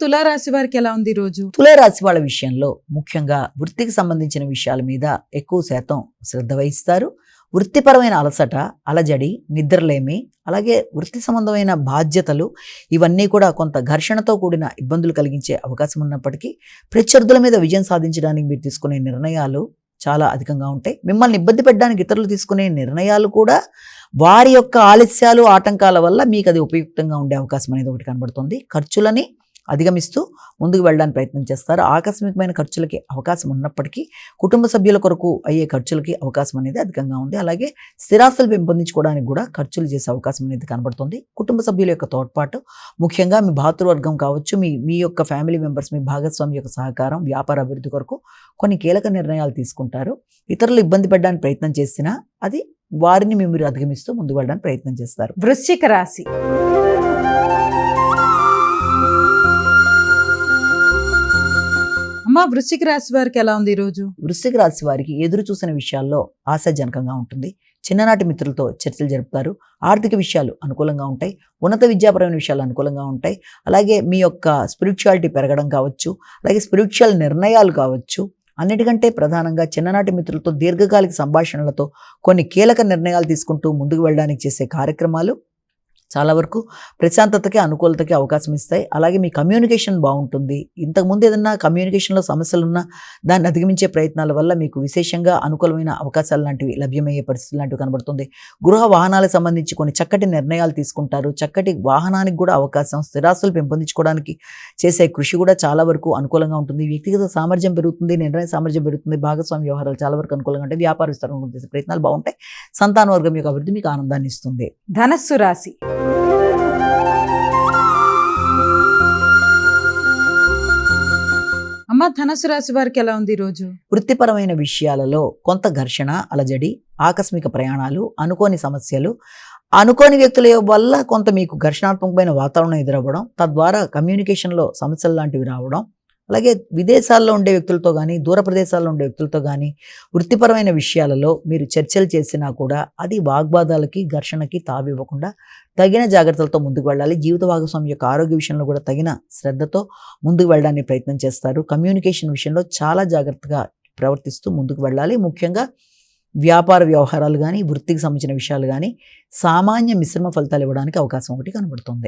తులారాశి వారికి ఎలా ఉంది ఈ రోజు? తులారాశి వాళ్ళ విషయంలో ముఖ్యంగా వృత్తికి సంబంధించిన విషయాల మీద ఎక్కువ శాతం శ్రద్ధ వహిస్తారు. వృత్తిపరమైన అలసట, అలజడి, నిద్రలేమి, అలాగే వృత్తి సంబంధమైన బాధ్యతలు ఇవన్నీ కూడా కొంత ఘర్షణతో కూడిన ఇబ్బందులు కలిగించే అవకాశం ఉన్నప్పటికీ ప్రత్యర్థుల మీద విజయం సాధించడానికి మీరు తీసుకునే నిర్ణయాలు చాలా అధికంగా ఉంటాయి. మిమ్మల్ని ఇబ్బంది పెట్టడానికి ఇతరులు తీసుకునే నిర్ణయాలు కూడా వారి యొక్క ఆలస్యాలు, ఆటంకాల వల్ల మీకు అది ఉపయుక్తంగా ఉండే అవకాశం అనేది ఒకటి కనబడుతుంది. ఖర్చులని అధిగమిస్తూ ముందుకు వెళ్ళడానికి ప్రయత్నం చేస్తారు. ఆకస్మికమైన ఖర్చులకి అవకాశం ఉన్నప్పటికీ కుటుంబ సభ్యుల కొరకు అయ్యే ఖర్చులకి అవకాశం అనేది అధికంగా ఉంది. అలాగే స్థిరాస్తులు పెంపొందించుకోవడానికి కూడా ఖర్చులు చేసే అవకాశం అనేది కనబడుతుంది. కుటుంబ సభ్యుల యొక్క తోడ్పాటు, ముఖ్యంగా మీ భాతృవర్గం కావచ్చు, మీ యొక్క ఫ్యామిలీ మెంబర్స్, మీ భాగస్వామి యొక్క సహకారం, వ్యాపార అభివృద్ధి కొరకు కొన్ని కీలక నిర్ణయాలు తీసుకుంటారు. ఇతరులు ఇబ్బంది పెట్టడానికి ప్రయత్నం చేసినా అది వారిని మీరు అధిగమిస్తూ ముందుకు వెళ్ళడానికి ప్రయత్నం చేస్తారు. వృశ్చిక రాశి. అమ్మా, వృశ్చిక రాశి వారికి ఎలా ఉంది ఈ రోజు? వృశ్చిక రాశి వారికి ఎదురు చూసిన విషయాల్లో ఆశాజనకంగా ఉంటుంది. చిన్ననాటి మిత్రులతో చర్చలు జరుపుతారు. ఆర్థిక విషయాలు అనుకూలంగా ఉంటాయి. ఉన్నత విద్యాపరమైన విషయాలు అనుకూలంగా ఉంటాయి. అలాగే మీ యొక్క స్పిరిచువాలిటీ పెరగడం కావచ్చు, అలాగే స్పిరిచువల్ నిర్ణయాలు కావచ్చు, అన్నిటికంటే ప్రధానంగా చిన్ననాటి మిత్రులతో దీర్ఘకాలిక సంభాషణలతో కొన్ని కీలక నిర్ణయాలు తీసుకుంటూ ముందుకు వెళ్ళడానికి చేసే కార్యక్రమాలు చాలా వరకు ప్రశాంతతకి, అనుకూలతకి అవకాశం ఇస్తాయి. అలాగే మీ కమ్యూనికేషన్ బాగుంటుంది. ఇంతకుముందు ఏదన్నా కమ్యూనికేషన్లో సమస్యలు ఉన్నా దాన్ని అధిగమించే ప్రయత్నాల వల్ల మీకు విశేషంగా అనుకూలమైన అవకాశాలు లాంటివి లభ్యమయ్యే పరిస్థితులు లాంటివి కనబడుతుంది. గృహ వాహనాలకు సంబంధించి కొన్ని చక్కటి నిర్ణయాలు తీసుకుంటారు. చక్కటి వాహనానికి కూడా అవకాశం, స్థిరాస్తులు పెంపొందించుకోవడానికి చేసే కృషి కూడా చాలా వరకు అనుకూలంగా ఉంటుంది. వ్యక్తిగత సామర్థ్యం పెరుగుతుంది, నిర్ణయ సామర్థ్యం పెరుగుతుంది. భాగస్వామి వ్యవహారాలు చాలా వరకు అనుకూలంగా ఉంటాయి. వ్యాపార విస్తరణ చేసే ప్రయత్నాలు బాగుంటాయి. సంతాన వర్గం యొక్క అభివృద్ధి మీకు ఆనందాన్ని ఇస్తుంది. ధనస్సు రాశి. అమ్మ, ధనస్సు రాశి వారికి ఎలా ఉంది ఈ రోజు? వృత్తిపరమైన విషయాలలో కొంత ఘర్షణ, అలజడి, ఆకస్మిక ప్రయాణాలు, అనుకోని సమస్యలు, అనుకోని వ్యక్తుల వల్ల కొంత మీకు ఘర్షణాత్మకమైన వాతావరణం ఎదురవ్వడం, తద్వారా కమ్యూనికేషన్లో సమస్యలు లాంటివి రావడం, అలాగే విదేశాల్లో ఉండే వ్యక్తులతో కానీ, దూర ప్రదేశాల్లో ఉండే వ్యక్తులతో కానీ వృత్తిపరమైన విషయాలలో మీరు చర్చలు చేసినా కూడా అది వాగ్వాదాలకి, ఘర్షణకి తావివ్వకుండా తగిన జాగ్రత్తలతో ముందుకు వెళ్ళాలి. జీవిత భాగస్వామి యొక్క ఆరోగ్య విషయంలో కూడా తగిన శ్రద్ధతో ముందుకు వెళ్ళడానికి ప్రయత్నం చేస్తారు. కమ్యూనికేషన్ విషయంలో చాలా జాగ్రత్తగా ప్రవర్తిస్తూ ముందుకు వెళ్ళాలి. ముఖ్యంగా వ్యాపార వ్యవహారాలు కానీ, వృత్తికి సంబంధించిన విషయాలు కానీ సామాన్య మిశ్రమ ఫలితాలు ఇవ్వడానికి అవకాశం ఒకటి కనబడుతుంది.